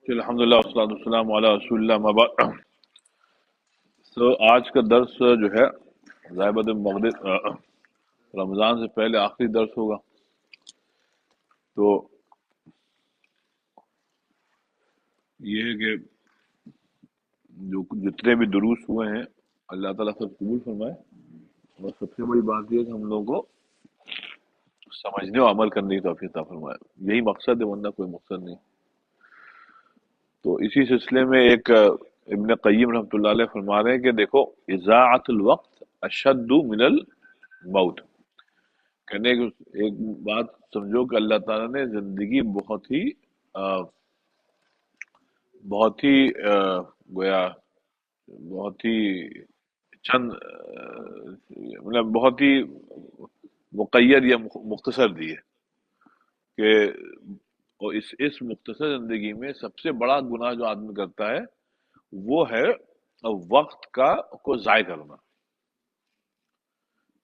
الحمد للہ والصلاۃ والسلام علی رسول اللہ اما بعد۔ آج کا درس جو ہے ذائبۃ المغرب رمضان سے پہلے آخری درس ہوگا۔ تو یہ ہے کہ جتنے بھی دروس ہوئے ہیں اللہ تعالیٰ سب قبول فرمائے، اور سب سے بڑی بات یہ ہے کہ ہم لوگوں کو سمجھنے اور عمل کرنے کی توفیق عطا فرمائے، یہی مقصد ہے، ورنہ کوئی مقصد نہیں۔ تو اسی سلسلے میں ایک ابن قیم رحمۃ اللہ علیہ فرما رہے ہیں کہ دیکھو، اضاعت الوقت اشد من الموت، کہنے کی ایک بات سمجھو کہ اللہ تعالیٰ نے زندگی بہت ہی گویا بہت ہی چند مطلب بہت ہی مقید یا مختصر دی ہے کہ اور اس مختصر زندگی میں سب سے بڑا گناہ جو آدمی کرتا ہے وہ ہے وقت کو ضائع کرنا۔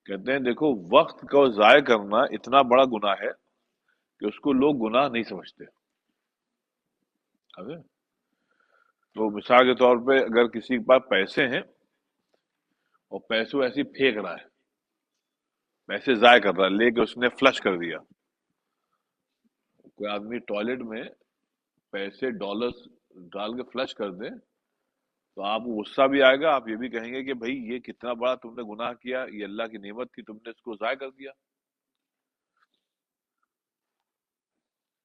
کہتے ہیں دیکھو، وقت کو ضائع کرنا اتنا بڑا گناہ ہے کہ اس کو لوگ گناہ نہیں سمجھتے۔ سمجھے؟ تو مثال کے طور پہ اگر کسی کے پاس پیسے ہیں اور پیسے ایسے ہی پھینک رہا ہے، پیسے ضائع کر رہا ہے، لے کے اس نے فلش کر دیا، کوئی آدمی ٹوائلٹ میں پیسے ڈالرز ڈال کے فلش کر دے تو آپ کو غصہ بھی آئے گا، آپ یہ بھی کہیں گے کہ بھائی یہ کتنا بڑا تم نے گناہ کیا، یہ اللہ کی نعمت تھی، تم نے اس کو ضائع کر دیا۔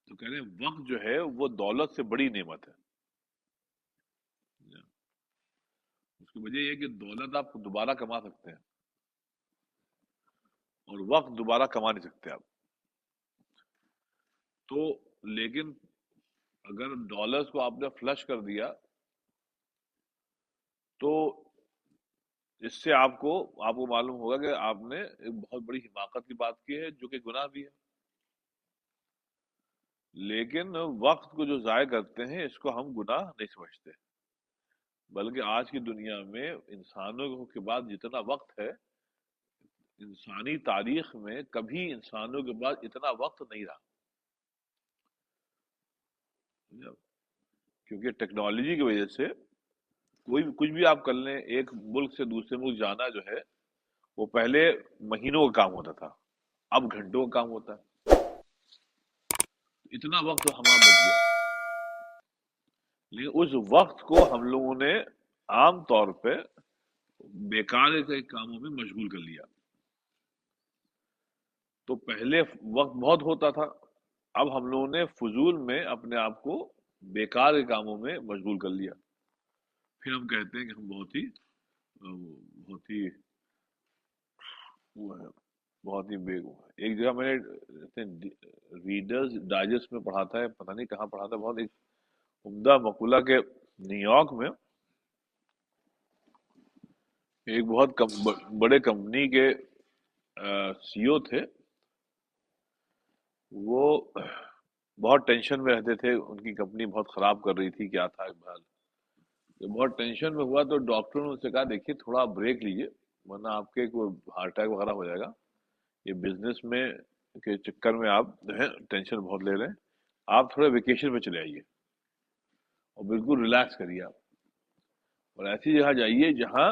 تو کہہ رہے ہیں وقت جو ہے وہ دولت سے بڑی نعمت ہے۔ اس کی وجہ یہ ہے کہ دولت آپ دوبارہ کما سکتے ہیں اور وقت دوبارہ کما نہیں سکتے آپ۔ تو لیکن اگر ڈالرز کو آپ نے فلش کر دیا تو اس سے آپ کو معلوم ہوگا کہ آپ نے ایک بہت بڑی حماقت کی بات کی ہے، جو کہ گناہ بھی ہے۔ لیکن وقت کو جو ضائع کرتے ہیں اس کو ہم گناہ نہیں سمجھتے، بلکہ آج کی دنیا میں انسانوں کے بعد جتنا وقت ہے، انسانی تاریخ میں کبھی انسانوں کے بعد اتنا وقت نہیں رہا۔ کیونکہ ٹیکنالوجی کی وجہ سے کوئی بھی کچھ بھی آپ کر لیں، ایک ملک سے دوسرے ملک جانا جو ہے وہ پہلے مہینوں کا کام ہوتا تھا، اب گھنٹوں کا کام ہوتا ہے۔ اتنا وقت ہمارا بچ گیا، لیکن اس وقت کو ہم لوگوں نے عام طور پہ بیکار کے کاموں میں مشغول کر لیا۔ تو پہلے وقت بہت ہوتا تھا، اب ہم لوگوں نے فضول میں اپنے آپ کو بیکار کے کاموں میں مشغول کر لیا، پھر ہم کہتے ہیں کہ ہم بہت ہی وہ ہے، بہت ہی بے ایک جگہ میں نے ریڈرز ڈائجسٹ میں پڑھا تھا، پتہ نہیں کہاں پڑھا تھا، بہت ایک عمدہ مقولہ کہ نیو یارک میں ایک بہت بڑے کمپنی کے سی او تھے، وہ بہت ٹینشن میں رہتے تھے، ان کی کمپنی بہت خراب کر رہی تھی، کیا تھا بہرحال جب بہت ٹینشن میں ہوا تو ڈاکٹر نے ان سے کہا دیکھیے تھوڑا بریک لیجیے، ورنہ آپ کے کوئی ہارٹ اٹیک وغیرہ ہو جائے گا، یہ بزنس میں کے چکر میں آپ جو ہے ٹینشن بہت لے رہے ہیں، آپ تھوڑے ویکیشن پہ چلے آئیے اور بالکل ریلیکس کریے آپ، اور ایسی جگہ جائیے جہاں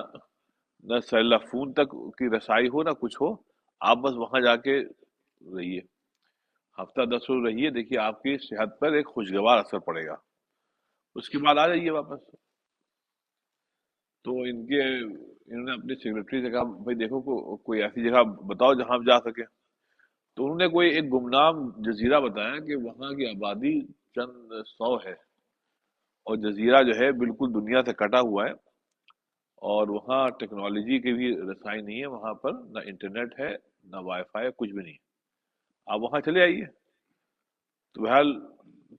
نہ سیلہ فون تک کی رسائی ہو نہ کچھ ہو، آپ بس وہاں جا کے رہیے، ہفتہ 10 روز رہیے، دیکھیے آپ کی صحت پر ایک خوشگوار اثر پڑے گا، اس کے بعد آ جائیے واپس۔ تو انہوں نے اپنے سیکرٹری سے کہا بھائی دیکھو کوئی ایسی جگہ بتاؤ جہاں آپ جا سکے، تو انہوں نے کوئی ایک گمنام جزیرہ بتایا کہ وہاں کی آبادی چند 100 ہے، اور جزیرہ جو ہے بالکل دنیا سے کٹا ہوا ہے، اور وہاں ٹیکنالوجی کی بھی رسائی نہیں ہے، وہاں پر نہ انٹرنیٹ ہے نہ وائی فائی، کچھ بھی نہیں ہے، آپ وہاں چلے آئیے۔ تو بہرحال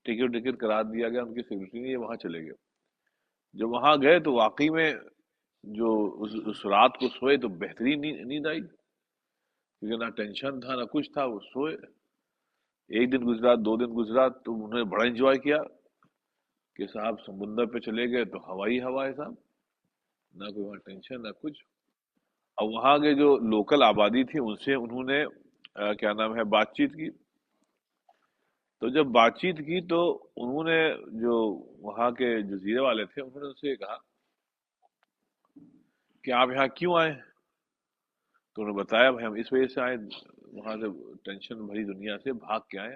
ٹکٹ کرا دیا گیا، ان کی سیکورٹی نہیں ہے، وہاں چلے گئے۔ جب وہاں گئے تو واقعی میں جو اس رات کو سوئے تو بہترین نیند آئی، کیونکہ نہ ٹینشن تھا نہ کچھ تھا، وہ سوئے۔ ایک دن گزرا، 2 دن گزرا، تو انہوں نے بڑا انجوائے کیا کہ صاحب سمندر پہ چلے گئے تو ہوائی ہوا ہے صاحب، نہ کوئی وہاں ٹینشن نہ کچھ۔ اب وہاں کے جو لوکل آبادی تھی ان سے انہوں نے کیا نام ہے بات چیت کی، تو جب بات چیت کی تو انہوں نے، جو وہاں کے جزیرے والے تھے، انہوں نے اسے یہ کہا کہ آپ یہاں کیوں آئے؟ تو انہوں نے بتایا بھائی ہم اس وجہ سے آئے، وہاں سے ٹینشن بھری دنیا سے بھاگ کے آئے،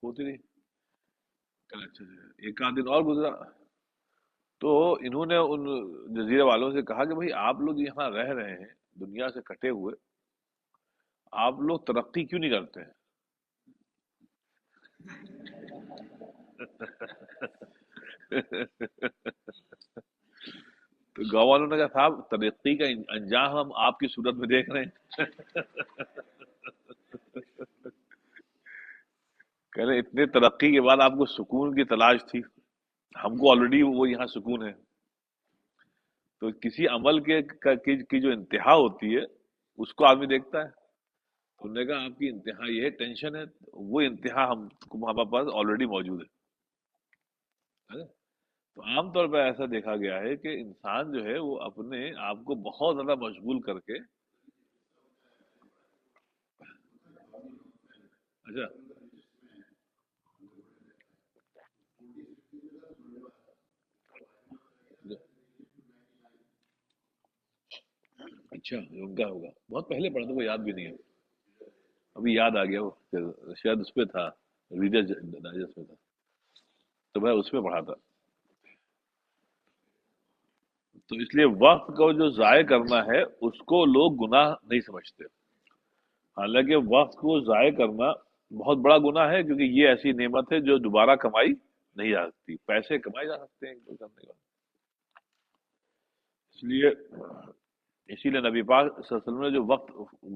ہوتی رہی۔ کہا اچھا اچھا۔ ایک آدھ دن اور گزرا تو انہوں نے ان جزیرے والوں سے کہا کہ بھائی آپ لوگ یہاں رہ رہے ہیں دنیا سے کٹے ہوئے، آپ لوگ ترقی کیوں نہیں کرتے ہیں؟ تو گاؤں والوں نے کہا صاحب ترقی کا انجام ہم آپ کی صورت میں دیکھ رہے ہیں۔ کہہ رہے اتنے ترقی کے بعد آپ کو سکون کی تلاش تھی، ہم کو آلریڈی وہ یہاں سکون ہے۔ تو کسی عمل کی جو انتہا ہوتی ہے اس کو آدمی دیکھتا ہے۔ تو انہوں نے کہا آپ کی انتہا یہ ہے، ٹینشن ہے، وہ انتہا ہمارے پاس آلریڈی موجود ہے۔ تو عام طور پہ ایسا دیکھا گیا ہے کہ انسان جو ہے وہ اپنے آپ کو بہت زیادہ مشغول کر کے، اچھا اچھا ان کا ہوگا، بہت پہلے پڑھا تھا، وہ یاد بھی نہیں ہے، ابھی یاد آ گیا وہ شاید اس پہ تھا، ریڈر ڈائجسٹ میں تھا، تو میں اس میں پڑھا تھا۔ تو اس لیے وقت کو جو ضائع کرنا ہے اس کو لوگ گناہ نہیں سمجھتے، حالانکہ وقت کو ضائع کرنا بہت بڑا گناہ ہے، کیونکہ یہ ایسی نعمت ہے جو دوبارہ کمائی نہیں جا سکتی، پیسے کمائے جا سکتے ہیں کوئی کرنے کا، اس لیے اسی لیے نبی پاک صلی اللہ علیہ وسلم نے جو وقت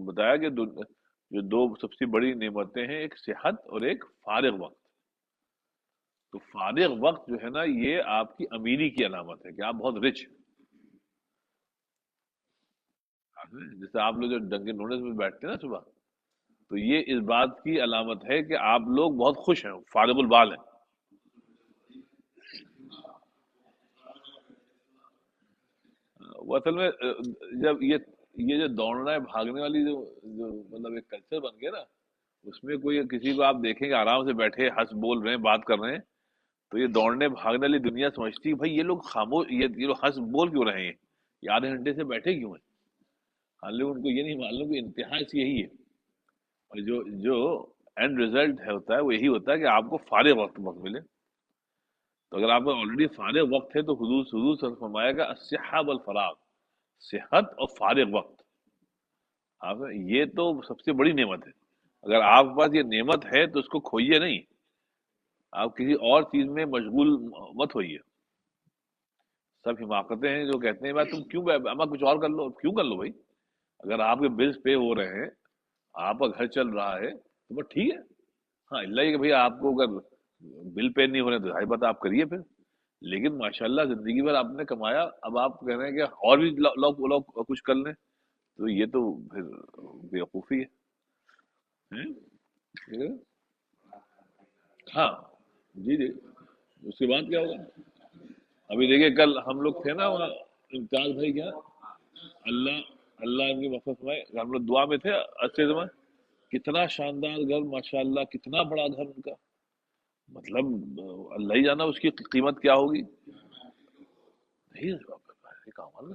بتایا کہ جو دو سب سے بڑی نعمتیں ہیں، ایک صحت اور ایک فارغ وقت۔ تو فارغ وقت جو ہے نا یہ آپ کی امیری کی علامت ہے کہ آپ بہت رچ ہیں، جیسے آپ لوگ جو ڈنکن ڈونٹس میں بیٹھتے ہیں نا صبح، تو یہ اس بات کی علامت ہے کہ آپ لوگ بہت خوش ہیں، فارغ البال ہیں۔ وہ اصل میں جب یہ جو دوڑنا ہے بھاگنے والی جو مطلب ایک کلچر بن گیا نا، اس میں کوئی کسی کو آپ دیکھیں گے آرام سے بیٹھے ہنس بول رہے ہیں بات کر رہے ہیں، تو یہ دوڑنے بھاگنے والی دنیا سمجھتی ہے بھائی یہ لوگ خاموش، یہ لوگ ہنس بول کیوں رہے ہیں، یہ آدھے گھنٹے سے بیٹھے کیوں ہیں؟ حالانکہ ان کو یہ نہیں معلوم کہ انتہا اس یہی ہے، اور جو اینڈ ریزلٹ ہے ہوتا ہے وہ یہی ہوتا ہے کہ آپ کو فارغ وقت ملے۔ تو اگر آپ کو آلریڈی فارغ وقت ہے تو حضور صلی اللہ علیہ وسلم فرمایا گا الصحہ والفراغ، صحت اور فارغ وقت، آپ یہ تو سب سے بڑی نعمت ہے۔ اگر آپ کے پاس یہ نعمت ہے تو اس کو کھوئیے نہیں، آپ کسی اور چیز میں مشغول مت ہوئیے۔ سب حماقتیں ہیں جو کہتے ہیں بھائی تم کیوں اما کچھ اور کر لو، کیوں کر لو بھائی، اگر آپ کے بلز پے ہو رہے ہیں، آپ کا گھر چل رہا ہے تو بس ٹھیک ہے۔ ہاں اللہ یہ کہ بھائی آپ کو اگر بل پے نہیں ہو رہے تو ظاہر بات ہے آپ کریے پھر، لیکن ماشاءاللہ زندگی بھر آپ نے کمایا، اب آپ کہہ رہے ہیں کہ اور بھی لوگ لوگ کچھ کر لیں، تو یہ تو پھر بیوقوفی ہے۔ ہیں؟ ہاں جی جی، اس کے بعد کیا ہوگا؟ ابھی دیکھیے کل ہم لوگ تھے نا وہاں، امتیاز بھائی کیا، اللہ اللہ ان کی مفت میں، ہم لوگ دعا میں تھے اچھے زمان، کتنا شاندار گھر، ماشاء اللہ کتنا بڑا گھر ان کا، مطلب اللہ ہی جانا اس کی قیمت کیا ہوگی۔ نہیں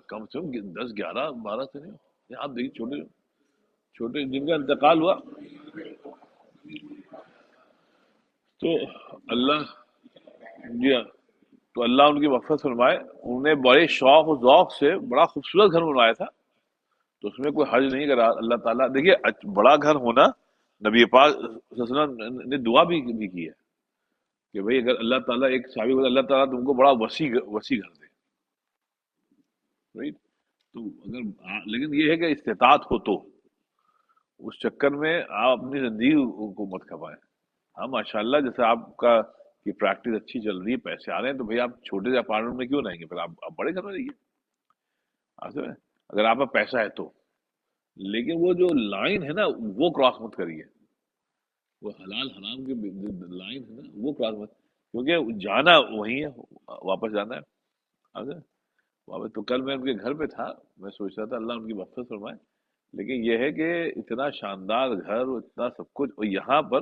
کم سے کم 10 11 12 سے نہیں، یہ آپ دیکھیے چھوٹے چھوٹے جن کا انتقال ہوا، تو اللہ، جی ہاں، تو اللہ ان کی مغفرت فرمائے، انہوں نے بڑے شوق و ذوق سے بڑا خوبصورت گھر بنوایا تھا، تو اس میں کوئی حرج نہیں کرا اللہ تعالیٰ، دیکھیے بڑا گھر ہونا، نبی پاک صلی اللہ علیہ وسلم نے دعا بھی کی ہے کہ بھئی اگر اللہ تعالیٰ ایک صحابی کو اللہ تعالیٰ تم کو بڑا وسیع گھر دے، رائٹ؟ تو اگر لیکن یہ ہے کہ استطاعت ہو تو اس چکر میں آپ اپنی زندگی کو مت کھپائیں۔ ہاں ماشاءاللہ جیسے آپ کا کی پریکٹس اچھی چل رہی ہے، پیسے آ رہے ہیں، تو بھئی آپ چھوٹے سے اپارٹمنٹ میں کیوں رہیں گے، پھر آپ بڑے گھر میں رہیے، آپ سمجھے؟ اگر آپ کا پیسہ ہے تو، لیکن وہ جو لائن ہے نا وہ کراس مت کریے، وہ حلال حرام کی لائن ہے نا وہ کراس مت، کیونکہ جانا وہی ہے، واپس جانا ہے، آپ سمجھے؟ واپس تو کل میں ان کے گھر پہ تھا، میں سوچ رہا تھا اللہ ان کی مغفرت فرمائے، لیکن یہ ہے کہ اتنا شاندار گھر، اتنا سب کچھ، اور یہاں پر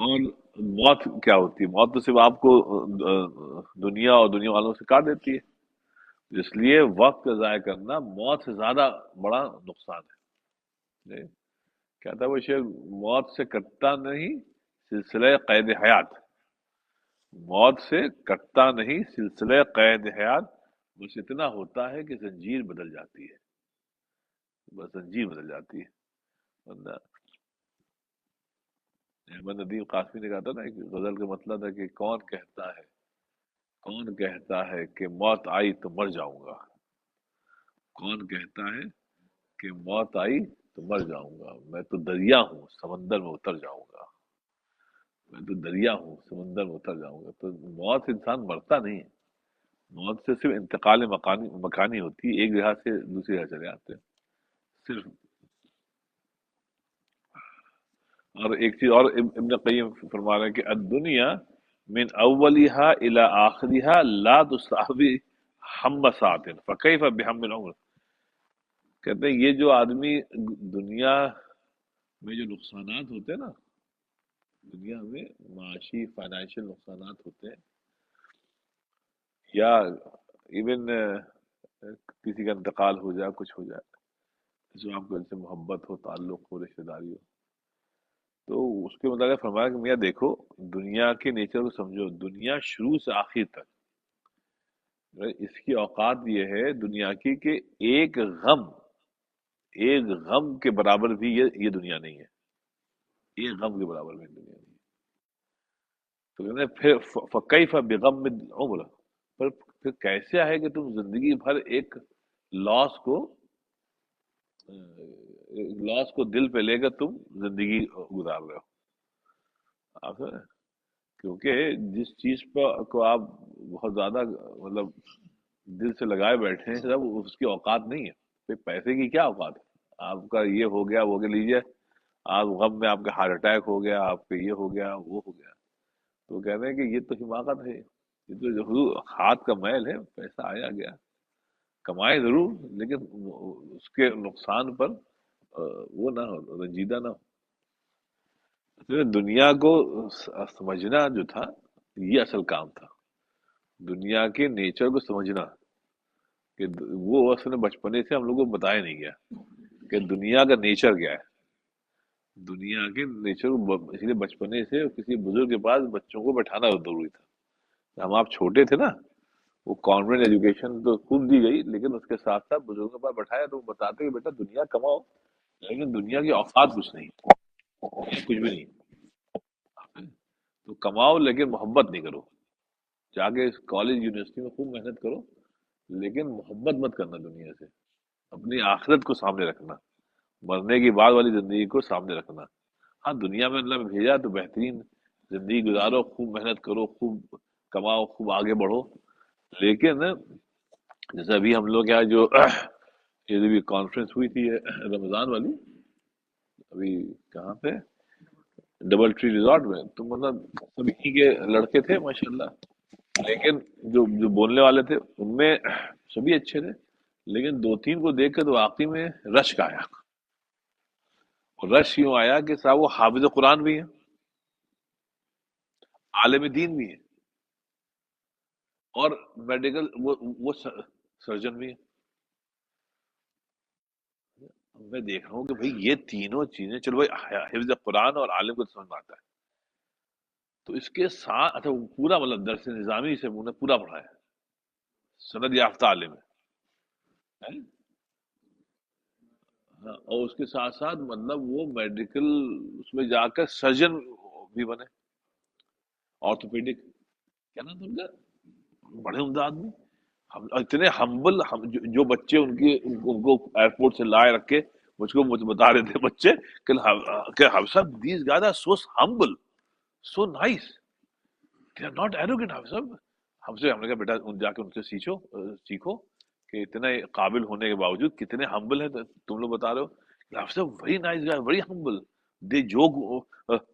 اور موت کیا ہوتی ہے؟ موت تو صرف آپ کو دنیا اور دنیا والوں سے کاٹ دیتی ہے، اس لیے وقت ضائع کرنا موت سے زیادہ بڑا نقصان ہے جی۔ کہتا ہے وہ شعر، موت سے کٹتا نہیں سلسلہ قید حیات، موت سے کٹتا نہیں سلسلہ قید حیات، بس اتنا ہوتا ہے کہ زنجیر بدل جاتی ہے، بس زنجیر بدل جاتی ہے ورنہ۔ احمد ندیم قاسمی نے کہا تھا نا ایک غزل کا مطلب تھا کہ کون کہتا ہے کہ موت آئی تو مر جاؤں گا، کون کہتا ہے کہ موت آئی تو مر جاؤں گا، میں تو دریا ہوں سمندر میں اتر جاؤں گا، میں تو دریا ہوں سمندر میں اتر جاؤں گا۔ تو موت سے انسان مرتا نہیں ہے، موت سے صرف انتقال مکانی ہوتی ہے، ایک جگہ سے دوسری جگہ چلے آتے ہیں صرف۔ اور ایک چیز اور ابن قیم فرما رہے ہیں کہ الدنیا من اولیہا الی آخریہا لا تساوی ہم ساعت فکیف بہم العمر۔ کہتے ہیں یہ جو آدمی دنیا میں جو نقصانات ہوتے ہیں نا، دنیا میں معاشی فائنینشیل نقصانات ہوتے ہیں، یا ایون کسی کا انتقال ہو جائے، کچھ ہو جائے، جو آپ کو ان سے محبت ہو، تعلق ہو، رشتہ داری ہو، تو اس کے متعلق فرمایا کہ میاں دیکھو، دنیا کے نیچر کو سمجھو، دنیا شروع سے آخر تک اس کی اوقات یہ ہے دنیا کی کہ غم ایک غم کے برابر بھی یہ دنیا نہیں ہے، ایک غم کے برابر بھی دنیا نہیں ہے۔ تو کہتے ہیں پھر فکیف بغم العمر، پھر کیسے ہے کہ تم زندگی بھر ایک لاس کو دل پہ لے کر تم زندگی گزار رہے ہو؟ آپ سمجھ رہے ہیں؟ کیونکہ جس چیز کو آپ بہت زیادہ مطلب دل سے لگائے بیٹھے ہیں سب، اس کی اوقات نہیں ہے، پھر پیسے کی کیا اوقات ہے؟ آپ کا یہ ہو گیا وہ کے لیجئے، آپ غم میں آپ کا ہارٹ اٹیک ہو گیا، آپ کا یہ ہو گیا وہ ہو گیا، تو کہتے ہیں کہ یہ تو حماقت ہے، یہ تو جو حضور ہاتھ کا میل ہے، پیسہ آیا گیا، کمائے ضرور لیکن اس کے نقصان پر وہ نہ ہو، رنجیدہ نہ ہو۔ دنیا کو سمجھنا جو تھا یہ اصل کام تھا، دنیا کے نیچر کو سمجھنا، کہ وہ اصل بچپنے سے ہم لوگوں کو بتایا نہیں گیا کہ دنیا کا نیچر کیا ہے، دنیا کے نیچر کو اس لیے بچپنے سے کسی بزرگ کے پاس بچوں کو بٹھانا ضروری تھا۔ ہم آپ چھوٹے تھے نا، وہ کانوینٹ ایجوکیشن تو خوب دی گئی، لیکن اس کے ساتھ ساتھ بزرگوں کے پاس بٹھایا تو وہ بتاتے کہ بیٹا دنیا کماؤ، لیکن دنیا کی اوقات کچھ نہیں، کچھ بھی نہیں، تو کماؤ لیکن محبت نہیں کرو، جا کے کالج یونیورسٹی میں خوب محنت کرو، لیکن محبت مت کرنا دنیا سے، اپنی آخرت کو سامنے رکھنا، مرنے کے بعد والی زندگی کو سامنے رکھنا۔ ہاں دنیا میں اللہ نے بھیجا تو بہترین زندگی گزارو، خوب محنت کرو، خوب کماؤ، خوب آگے بڑھو، لیکن جیسے ابھی ہم لوگ یہاں جو یہ جو بھی کانفرنس ہوئی تھی رمضان والی، ابھی کہاں پہ، ڈبل ٹری ریزورٹ میں، تو مطلب سبھی کے لڑکے تھے ماشاءاللہ، لیکن جو بولنے والے تھے ان میں سبھی اچھے تھے، لیکن دو تین کو دیکھ کے تو واقعی میں رشک آیا، رش یوں آیا کہ صاحب وہ حافظ قرآن بھی ہیں، عالم دین بھی ہیں، اور میڈیکل وہ سرجن بھی ہیں۔ میں دیکھ رہا ہوں کہ بھئی یہ تینوں چیزیں، چلو بھائی حفظ قرآن اور عالم کو تو سمجھ میں آتا ہے، تو اس کے ساتھ اچھا وہ پورا مطلب درس نظامی سے انہوں نے پورا پڑھایا، سند یافتہ عالم ہے، ہاں، اور اس کے ساتھ ساتھ مطلب وہ میڈیکل اس میں جا کر سرجن بھی بنے، آرتھوپیڈک، کیا نام تھا ان کا، بڑے عمدہ آدمی، اتنے ہمبل، جو بچے ان کو ایئرپورٹ سے لائے رکھ کے مجھ کو بتا رہے تھے بچے کہ حافظ صاحب these guys are so humble, so nice, they are not arrogant حافظ صاحب۔ ہم نے کہا بیٹا جا کے ان سے سیکھو کہ اتنے قابل ہونے کے باوجود کتنے ہمبل ہیں، تم لوگ بتا رہے ہو حافظ صاحب very nice guy, very humble, they joke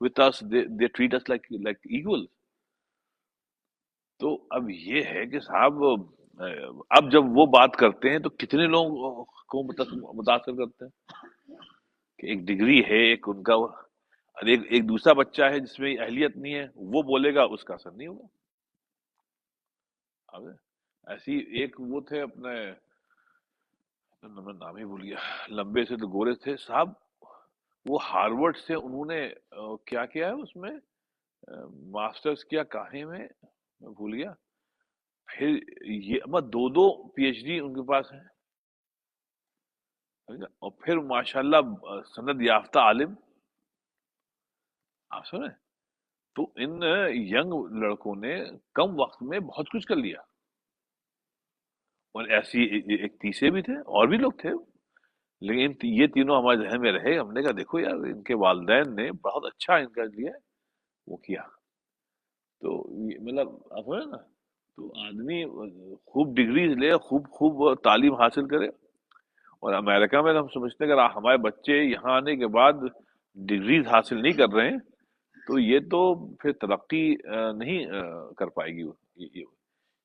with us, they treat us like equal. تو اب یہ ہے کہ صاحب اب جب وہ بات کرتے ہیں تو کتنے لوگ کو متاثر کرتے ہیں کہ ایک ڈگری ہے، ایک ان کا اور ایک دوسرا بچہ ہے جس میں اہلیت نہیں ہے، وہ بولے گا، اس کا اثر نہیں ہوگا. اب ایسی ایک وہ تھے اپنے، میں نام ہی بھول گیا، لمبے سے تو گورے تھے صاحب، وہ ہارورڈ سے انہوں نے کیا کیا ہے اس میں، ماسٹرز کیا کہاں میں بھول گیا. پھر یہ دو دو پی ایچ ڈی ان کے پاس ہیں. اور پھر ماشاءاللہ سند یافتہ عالم. آپ سنیں، تو ان ینگ لڑکوں نے کم وقت میں بہت کچھ کر لیا. اور ایسی ایک تیسرے بھی تھے، اور بھی لوگ تھے، لیکن یہ تینوں ہمارے ذہن میں رہے. ہم نے کہا دیکھو یار، ان کے والدین نے بہت اچھا ان کا لیے وہ کیا. تو مطلب آپ سمجھے نا، تو آدمی خوب ڈگریز لے، خوب خوب تعلیم حاصل کرے. اور امریکہ میں ہم سمجھتے ہیں کہ ہمارے بچے یہاں آنے کے بعد ڈگریز حاصل نہیں کر رہے ہیں، تو یہ تو پھر ترقی نہیں کر پائے گی.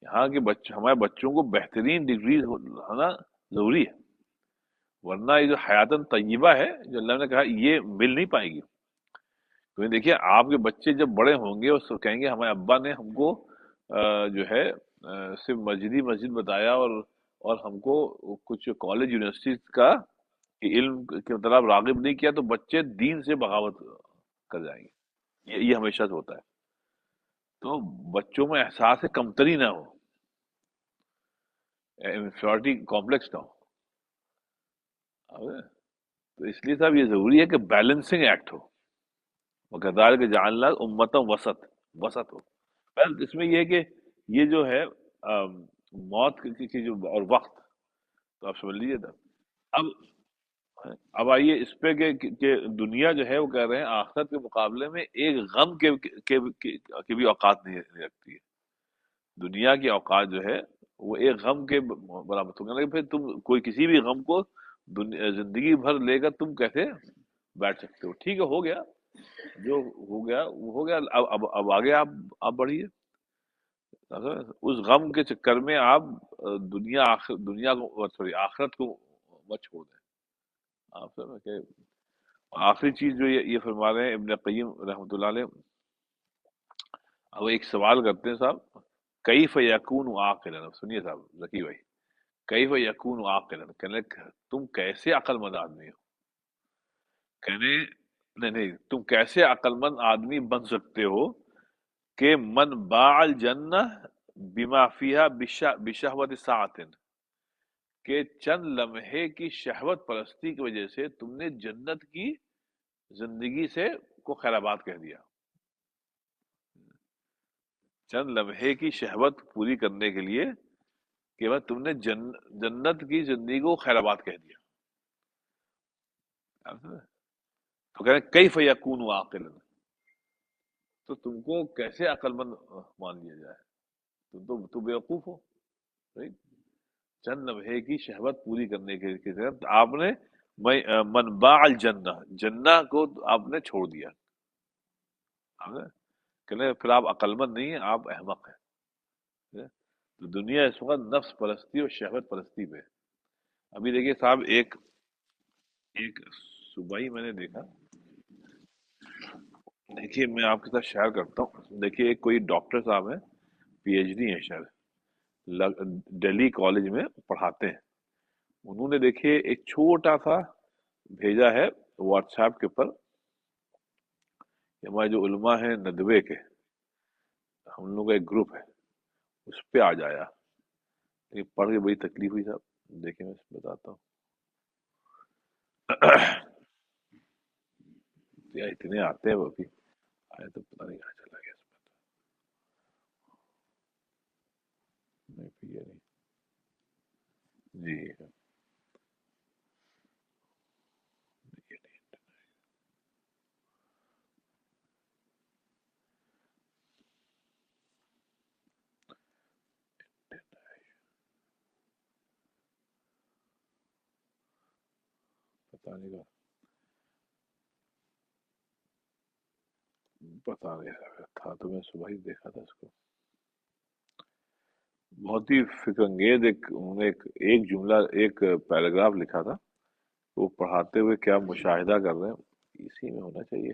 یہاں کے بچے، ہمارے بچوں کو بہترین ڈگریز ہونا ضروری ہے، ورنہ یہ جو حیاتن طیبہ ہے جو اللہ نے کہا، یہ مل نہیں پائے گی. کیونکہ دیکھیے، آپ کے بچے جب بڑے ہوں گے اور کہیں گے ہمارے ابا نے ہم کو جو ہے صرف مسجد بتایا، اور ہم کو کچھ کالج یونیورسٹی کا علم کی طرف راغب نہیں کیا، تو بچے دین سے بغاوت کر جائیں گے. یہ ہمیشہ سے ہوتا ہے. تو بچوں میں احساس کمتری نہ ہو، انفیورٹی کمپلیکس نہ ہو. تو اس لیے صاحب یہ ضروری ہے کہ بیلنسنگ ایکٹ ہو. وَكَذَلِكَ جَعَلْنَا أُمَّةً وسط ہو. بس اس میں یہ ہے کہ یہ جو ہے موت کی جو اور وقت، تو آپ سمجھ لیجیے تھا. اب اب آئیے اس پہ کہ دنیا جو ہے وہ کہہ رہے ہیں آخرت کے مقابلے میں ایک غم کے بھی اوقات نہیں رکھتی ہے. دنیا کی اوقات جو ہے وہ ایک غم کے برابر. تو کہنے لگے پھر تم کوئی کسی بھی غم کو زندگی بھر لے کر تم کیسے بیٹھ سکتے ہو؟ ٹھیک ہے، ہو گیا جو ہو گیا وہ ہو گیا. اب آگے آپ بڑھیے. اس غم کے چکر میں آپ دنیا کو، سوری، آخرت کو مت چھوڑ دیں. آپ سمجھ کہ آخری چیز جو یہ فرما رہے ہیں ابن قیم رحمۃ اللہ علیہ. اب ایک سوال کرتے ہیں صاحب، کیف یکون عاقلا. سنیے صاحب ذکی بھائی، کیف یکون عاقلا، کہنے تم کیسے عقل مند آدمی ہو. کہنے نہیں نہیں، تم کیسے عقل مند آدمی بن سکتے ہو کہ من باع الجنہ بما فیہا بشہوت ساعت، کہ چند لمحے کی شہوت پرستی کی وجہ سے تم نے جنت کی زندگی سے کو خیر آباد کہہ دیا. چند لمحے کی شہوت پوری کرنے کے لیے کہ بس تم نے جنت کی زندگی کو خیر آباد کہہ دیا. تو کہہ رہے کیف یکون عاقلا، تو تم کو کیسے عقل مند مان لیا جائے؟ تم تو بیوقوف ہو. right؟ چند لمحے کی شہوت پوری کرنے کے طرف آپ نے من باع الجنہ، جنہ کو آپ نے چھوڑ دیا. کہ پھر آپ عقل مند نہیں ہیں، آپ احمق ہیں. تو دنیا اس وقت نفس پرستی اور شہوت پرستی پہ. ابھی دیکھیے صاحب، ایک صبح ہی میں نے دیکھا، دیکھیے میں آپ کے ساتھ شیئر کرتا ہوں. دیکھیے ایک کوئی ڈاکٹر صاحب ہیں، پی ایچ ڈی ہیں شاید، دہلی کالج میں پڑھاتے ہیں. انہوں نے دیکھیے ایک چھوٹا سا بھیجا ہے واٹس ایپ کے اوپر، ہمارے جو علماء ہیں ندوے کے، ہم لوگوں کا ایک گروپ ہے، اس پہ آ جایا. یہ پڑھ کے بڑی تکلیف ہوئی صاحب. دیکھیں میں بتاتا ہوں. یا اتنے آتے ہیں وہ بھی آئے تو پتہ نہیں کہاں چلا گیا. اس میں نہیں یہ نہیں جی، یہ نہیں پتہ نہیں پتہ نہیں تھا. تو میں صبح ہی دیکھا تھا اس کو. بہت ہی فکر انگیز انہوں نے ایک جملہ، ایک پیراگراف لکھا تھا. وہ پڑھاتے ہوئے کیا مشاہدہ کر رہے ہیں، اسی میں ہونا چاہیے.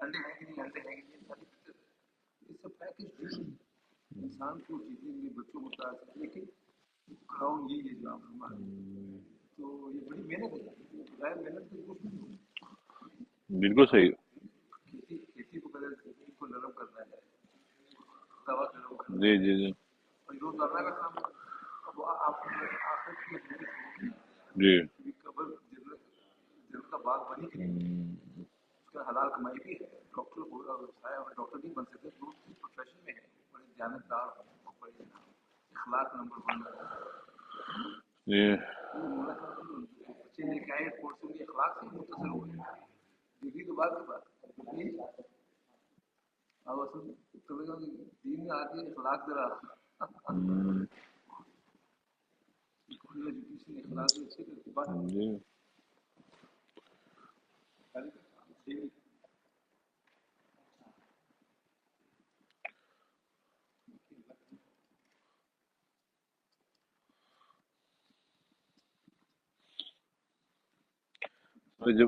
انڈے ہیں کہ نہیں، انڈے ہیں کہ نہیں، ساری یہ سب پیکج ڈرنک انسان کو جیتنے کے لیے بچوں کو بتا سکتے، لیکن کراؤن یہی ہے جو آپ ہمارے، تو یہ بڑی محنت ہے، بغیر محنت کے کچھ نہیں ہوگا۔ بالکل صحیح. کھیتی کو پہلے زمین کو نرم کرنا ہے، توا گرم کرنا جی ہے، جی جی اور روزانہ کا کام ہے۔ اب آپ آخر کی محنت ہوگی جی. کہ قبر جنت کا باغ بنی کہ نہیں، اس کا حلال کمائی بھی ہے۔ ڈاکٹر ہو ڈاکٹر نہیں بن سکتے، دوسری پروفیشن میں ہے، بڑے دیانتدار ہوں اور بڑے اخلاق نمبر 1 ہوں۔ جی. وہ مولا صاحب بچے لے کے آئے کورس سے، اخلاق سے متصل ہوئے، ڈگری تو بعد کی بات ہے۔ اب اصل کبھی کبھی دین میں آتی ہے اخلاق ذرا ایجوکیشن اخلاق بھی اچھے کرتی بات جی. جو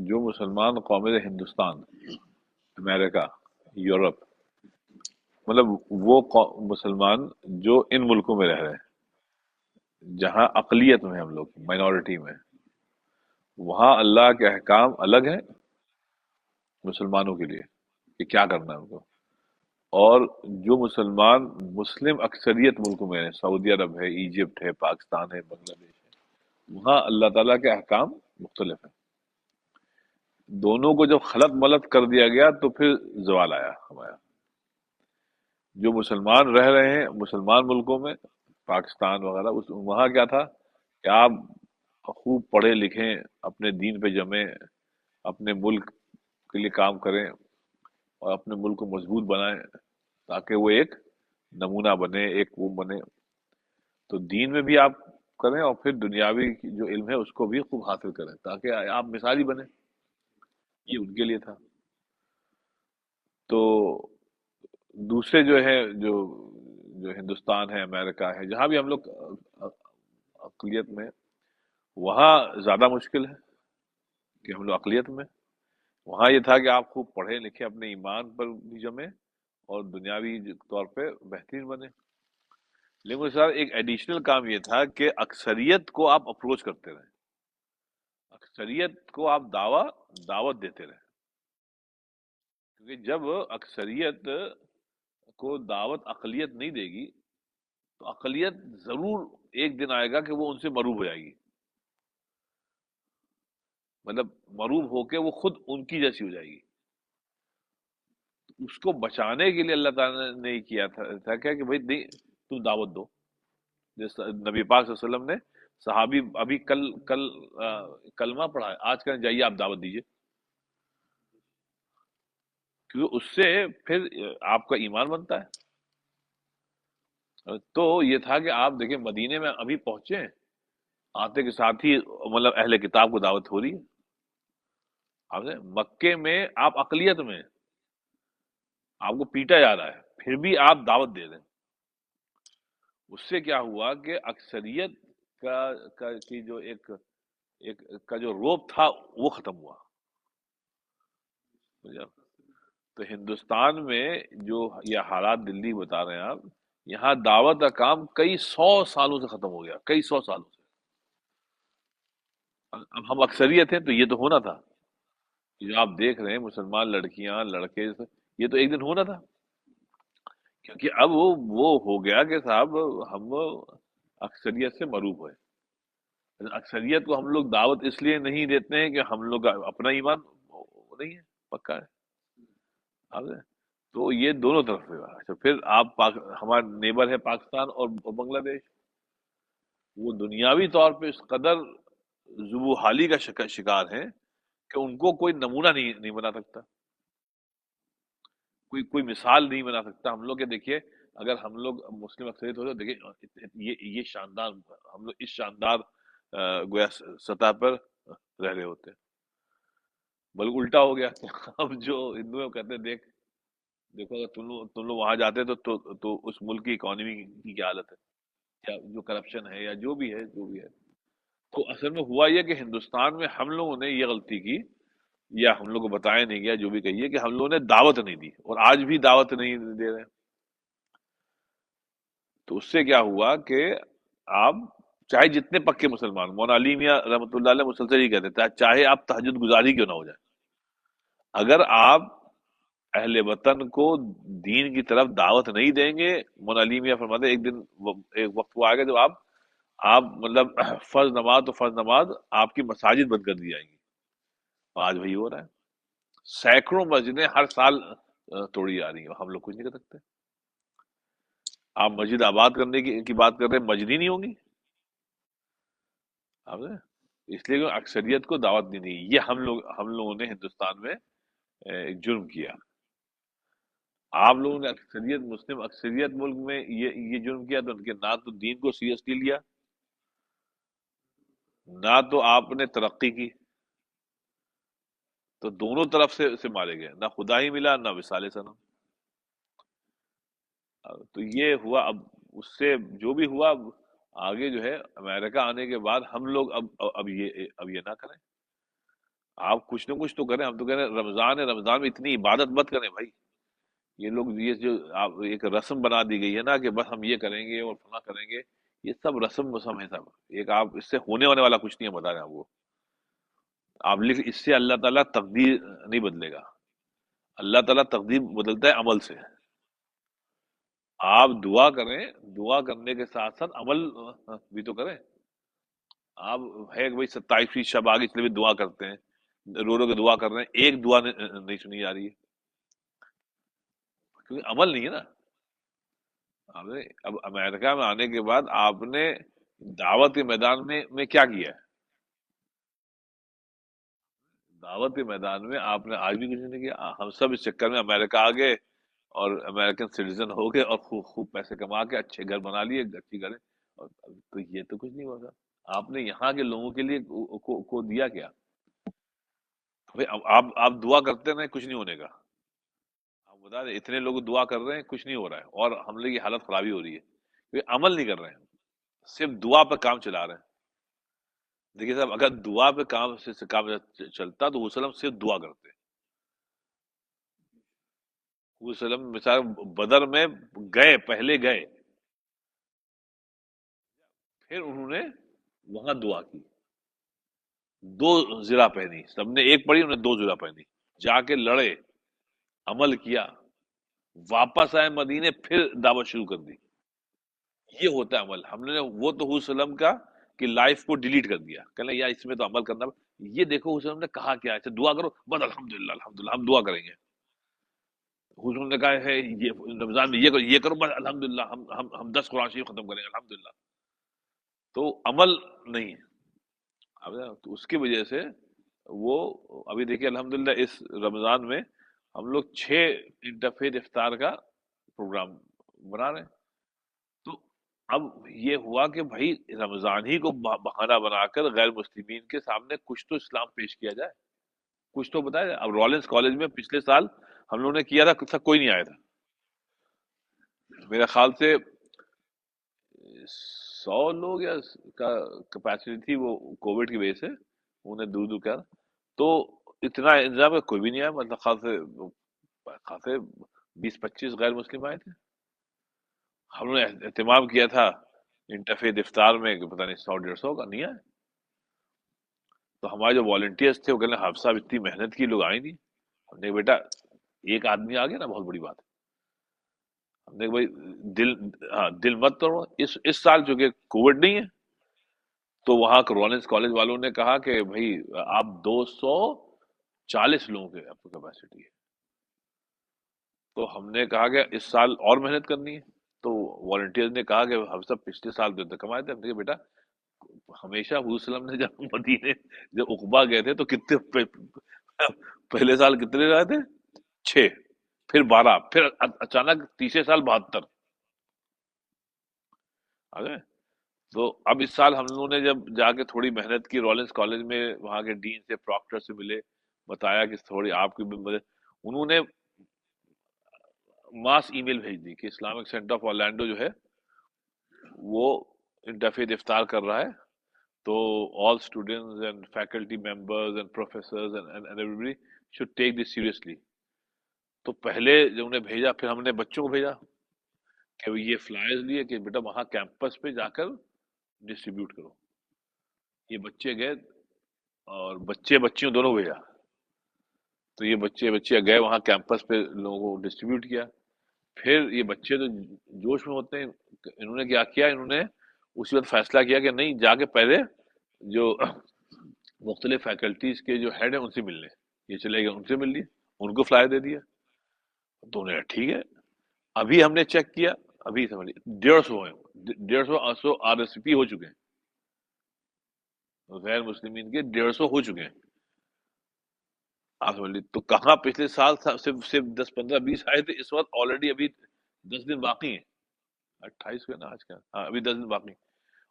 جو مسلمان قومیں ہندوستان، امریکہ، یورپ، مطلب وہ مسلمان جو ان ملکوں میں رہ رہے ہیں جہاں اقلیت میں ہیں، ہم لوگ مائنورٹی میں، وہاں اللہ کے احکام الگ ہیں مسلمانوں کے لیے کہ کیا کرنا ہے ان کو. اور جو مسلمان مسلم اکثریت ملکوں میں ہیں، سعودی عرب ہے، ایجپٹ ہے، پاکستان ہے، بنگلہ دیش ہے، وہاں اللہ تعالیٰ کے احکام مختلف ہیں. دونوں کو جب خلط ملط کر دیا گیا تو پھر زوال آیا ہمارا. جو مسلمان رہ رہے ہیں مسلمان ملکوں میں، پاکستان وغیرہ، وہاں کیا تھا کہ آپ خوب پڑھے لکھیں، اپنے دین پہ جمیں، اپنے ملک کے لیے کام کریں اور اپنے ملک کو مضبوط بنائیں تاکہ وہ ایک نمونہ بنے، ایک وہ بنے. تو دین میں بھی آپ کریں اور پھر دنیاوی جو علم ہے اس کو بھی خوب حاصل کریں تاکہ آپ مثالی بنیں. یہ ان کے لیے تھا. تو دوسرے جو ہے جو جو ہندوستان ہے، امریکہ ہے، جہاں بھی ہم لوگ اقلیت میں، وہاں زیادہ مشکل ہے کہ ہم لوگ اقلیت میں. وہاں یہ تھا کہ آپ خوب پڑھے لکھے، اپنے ایمان پر بھی جمیں اور دنیاوی طور پہ بہترین بنے. لیکن سر ایک ایڈیشنل کام یہ تھا کہ اکثریت کو آپ اپروچ کرتے رہیں، اکثریت کو آپ دعوت دیتے رہیں. کیونکہ جب اکثریت کو دعوت اقلیت نہیں دے گی تو اقلیت ضرور ایک دن آئے گا کہ وہ ان سے مروب ہو جائے گی، مطلب مروب ہو کے وہ خود ان کی جیسی ہو جائے گی. اس کو بچانے کے لیے اللہ تعالیٰ نے کیا تھا کہ بھائی نہیں، تم دعوت دو. جیسے نبی پاک صلی اللہ علیہ وسلم نے صحابی ابھی کل کل کلمہ پڑھا ہے، آج کل جائیے آپ دعوت دیجیے، کیونکہ اس سے پھر آپ کا ایمان بنتا ہے. تو یہ تھا کہ آپ دیکھیں مدینے میں ابھی پہنچے ہیں، آتے کے ساتھ ہی مطلب اہل کتاب کو دعوت ہو رہی ہے. آپ نے مکے میں آپ اقلیت میں، آپ کو پیٹا جا رہا ہے، پھر بھی آپ دعوت دے دیں. اس سے کیا ہوا کہ اکثریت کی جو ایک کا جو روب تھا وہ ختم ہوا. تو ہندوستان میں جو یہ حالات دلی بتا رہے ہیں آپ، یہاں دعوت کا کام کئی سو سالوں سے ختم ہو گیا، کئی سو سالوں سے. اب ہم اکثریت ہیں تو یہ تو ہونا تھا. جو آپ دیکھ رہے ہیں مسلمان لڑکیاں لڑکے، یہ تو ایک دن ہونا تھا. کیونکہ اب وہ ہو گیا کہ صاحب ہم اکثریت سے مروب ہوئے. اکثریت کو ہم لوگ دعوت اس لیے نہیں دیتے ہیں کہ ہم لوگ اپنا ایمان نہیں ہے پکا ہے. آپ نے- تو یہ دونوں طرف سے ہوا. اچھا پھر آپ ہمارا نیبر ہے پاکستان اور بنگلہ دیش، وہ دنیاوی طور پہ اس قدر ذبو حالی کا شکار ہیں کہ ان کو کوئی نمونہ نہیں بنا سکتا، کوئی مثال نہیں بنا سکتا. ہم لوگ کے دیکھیے، اگر ہم لوگ مسلم اکثریت ہوتے دیکھیے یہ شاندار، ہم لوگ اس شاندار گویا سطح پر رہ رہے ہوتے. بلکہ الٹا ہو گیا. اب جو ہندو کہتے ہیں دیکھو اگر تم لوگ وہاں جاتے تو اس ملک کی اکانومی کی کیا حالت ہے، یا جو کرپشن ہے یا جو بھی ہے. تو اصل میں ہوا یہ کہ ہندوستان میں ہم لوگوں نے یہ غلطی کی یا ہم لوگ کو بتایا نہیں گیا، جو بھی کہیے، کہ ہم لوگوں نے دعوت نہیں دی اور آج بھی دعوت نہیں دے رہے ہیں۔ تو اس سے کیا ہوا کہ آپ چاہے جتنے پکے مسلمان، مولانا علی میاں رحمۃ اللہ علیہ مسلسل ہی کہتے تھے، چاہے آپ تہجد گزاری کیوں نہ ہو جائے، اگر آپ اہل وطن کو دین کی طرف دعوت نہیں دیں گے، مولانا علی میاں فرماتے ہیں، ایک دن ایک وقت وہ آئے گا جب آپ مطلب فرض نماز تو فرض نماز آپ کی مساجد بند کر دی جائیں گی۔ آج وہی ہو رہا ہے، سینکڑوں مسجدیں ہر سال توڑی جا رہی ہیں، ہم لوگ کچھ نہیں کر سکتے۔ آپ مسجد آباد کرنے کی بات کر رہے ہیں، مسجد ہی نہیں ہوگی، آپ نے، اس لیے کہ اکثریت کو دعوت نہیں دی۔ یہ ہم لوگوں نے ہندوستان میں ایک جرم کیا۔ آپ لوگوں نے اکثریت، مسلم اکثریت ملک میں یہ جرم کیا، تو ان کے نہ تو دین کو سیریسلی لیا، نہ تو آپ نے ترقی کی، تو دونوں طرف سے مارے گئے، نہ خدا ہی ملا نہ وصال سنم۔ تو یہ ہوا، اب اس سے جو بھی ہوا، اب آگے جو ہے امریکہ آنے کے بعد ہم لوگ اب یہ نہ کریں، آپ کچھ نہ کچھ تو کریں۔ ہم تو کہہ رہے ہیں رمضان ہے، رمضان میں اتنی عبادت مت کریں بھائی۔ یہ لوگ یہ جو آپ ایک رسم بنا دی گئی ہے نا، کہ بس ہم یہ کریں گے اور فلاں کریں گے، یہ سب رسم وسم ہے سب، ایک آپ اس سے ہونے ہونے والا کچھ نہیں ہے، بتا رہے ہیں آپ کو۔ آپ لکھ، اس سے اللہ تعالیٰ تقدیر نہیں بدلے گا، اللہ تعالیٰ تقدیر بدلتا ہے عمل سے۔ آپ دعا کریں، دعا کرنے کے ساتھ ساتھ عمل بھی تو کریں۔ آپ ہے کہ بھائی 27ویں شب آگے اس لیے بھی دعا کرتے ہیں، رو رو کے دعا کر رہے ہیں، ایک دعا نہیں سنی جا رہی ہے، کیونکہ عمل نہیں ہے نا۔ آپ نے اب امریکہ میں آنے کے بعد آپ نے دعوت کے میدان میں کیا کیا ہے؟ دعوت کے میدان میں آپ نے آج بھی کچھ نہیں کیا۔ ہم سب اس چکر میں امریکہ آ گئے اور امریکن سٹیزن ہو گئے اور خوب خوب پیسے کما کے اچھے گھر بنا لیے، اچھی گھریں، اور تو یہ تو کچھ نہیں ہوا تھا۔ آپ نے یہاں کے لوگوں کے لیے کو دیا کیا؟ بھائی اب آپ دعا کرتے رہے، کچھ نہیں ہونے کا۔ آپ بتا دیں اتنے لوگ دعا کر رہے ہیں، کچھ نہیں ہو رہا ہے، اور ہم لوگ کی حالت خرابی ہو رہی ہے، کیونکہ عمل نہیں کر رہے ہیں، صرف دعا پہ کام چلا رہے ہیں۔ دیکھیے صاحب، اگر دعا پہ کام سے کام چلتا تو وسلم صرف دعا کرتے۔ وسلم مثال بدر میں گئے، پہلے گئے، پھر انہوں نے وہاں دعا کی، دو زرہ پہنی، سب نے ایک پڑھی، انہوں نے دو زرہ پہنی، جا کے لڑے، عمل کیا، واپس آئے مدینے، پھر دعوت شروع کر دی۔ یہ ہوتا ہے عمل۔ ہم نے وہ تو حضور وسلم کا کہ لائف کو ڈیلیٹ کر دیا، کہنے یا اس میں تو عمل کرنا۔ یہ دیکھو حضور وسلم نے کہا کیا ہے، دعا کرو بس، الحمدللہ الحمدللہ ہم دعا کریں گے۔ حضور وسلم نے کہا ہے یہ رمضان میں یہ کرو بس الحمدللہ، ہم 10 قرآن شریف ختم کریں گے الحمدللہ۔ تو عمل نہیں ہے۔ تو اس کی وجہ سے وہ، ابھی دیکھیے الحمدللہ اس رمضان میں ہم لوگ 6 انٹرفیت افطار کا پروگرام بنا رہے ہیں۔ تو اب یہ ہوا کہ بھائی رمضان ہی کو بہانہ بنا کر غیر مسلمین کے سامنے کچھ تو اسلام پیش کیا جائے، کچھ تو بتایا جائے۔ اب رولنس کالج میں پچھلے سال ہم لوگوں نے کیا تھا، کوئی نہیں آیا تھا، میرا خیال سے 100 لوگ یا کا کیپیسٹی تھی، وہ کووڈ کی وجہ سے انہوں نے دور دور کیا، تو اتنا انتظام ہے، کوئی بھی نہیں آیا، مطلب خاصے 20-25 غیر مسلم آئے تھے۔ ہم نے اہتمام کیا تھا انٹرفیت افطار میں کہ پتہ نہیں 100-150 کا نہیں آئے۔ تو ہمارے جو والنٹیئرس تھے وہ کہنے حافظ صاحب اتنی محنت کی، لوگ آئے نہیں۔ ہم نے کہا بیٹا ایک آدمی آ گیا نا، بہت بڑی بات ہے۔ ہم نے کہا بھائی دل، ہاں دل مت توڑو۔ اس سال چونکہ کووڈ نہیں ہے، تو وہاں رولنس کالج والوں نے کہا کہ بھائی آپ 240 لوگوں کے آپ کو کیپیسٹی ہے۔ تو ہم نے کہا کہ اس سال اور محنت کرنی ہے۔ تو والنٹیئر نے کہا کہ ہم سب پچھلے سال جو کمائے تھے، ہم نے کہا بیٹا ہمیشہ حضور صلی اللہ علیہ وسلم نے جب مدینے، جب عقبہ گئے تھے تو کتنے پہلے سال کتنے رہے تھے؟ 6، پھر 12، پھر اچانک تیسرے سال 72 آ گئے۔ تو اب اس سال ہم لوگوں نے جب جا کے تھوڑی محنت کی، رولنس کالج میں وہاں کے ڈین سے، پراکٹر سے ملے، بتایا کہ تھوڑی آپ کی بھی مدد، انہوں نے ماس ای میل بھیج دی کہ اسلامک سینٹر آف اورلینڈو جو ہے وہ انٹرفیت افطار کر رہا ہے، تو all students and faculty members and professors and everybody should take this seriously. تو پہلے جب انہیں بھیجا، پھر ہم نے بچوں کو بھیجا کہ یہ فلائرز لیے کہ بیٹا وہاں کیمپس پہ جا کر ڈسٹریبیوٹ کرو. یہ بچے گئے اور بچے بچیوں دونوں کو بھیجا. تو یہ بچے گئے وہاں کیمپس پہ لوگوں کو ڈسٹریبیوٹ کیا. پھر یہ بچے تو جوش میں ہوتے ہیں، انہوں نے کیا کیا، انہوں نے اسی وقت فیصلہ کیا کہ نہیں، جا کے پہلے جو مختلف فیکلٹیز کے جو ہیڈ ہیں ان سے ملنے. یہ چلے گئے ان سے مل لیے، ان کو فلائر دے دیا. تو انہوں نے ٹھیک ہے. ابھی ہم نے چیک کیا، ابھی سمجھ لیے 150 ہیں، 150 RSVP ہو چکے ہیں، غیر مسلمین کے 150 ہو چکے ہیں. آپ سمجھ لیجیے. تو کہاں پچھلے سال صرف 10 15 20 آئے تھے، اس وقت آلریڈی ابھی 10 دن باقی ہیں. 28 کو ہے نا آج کا، ہاں ابھی 10 دن باقی.